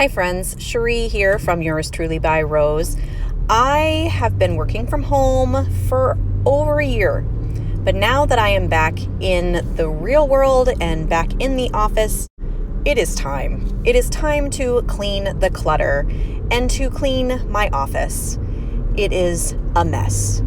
Hi friends, Cherie here from Yours Truly by Rose. I have been working from home for over a year, but now that I am back in the real world and back in the office, it is time. It is time to clean the clutter and to clean my office. It is a mess.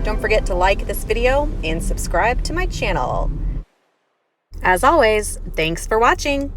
Don't forget to like this video and subscribe to my channel. As always, thanks for watching.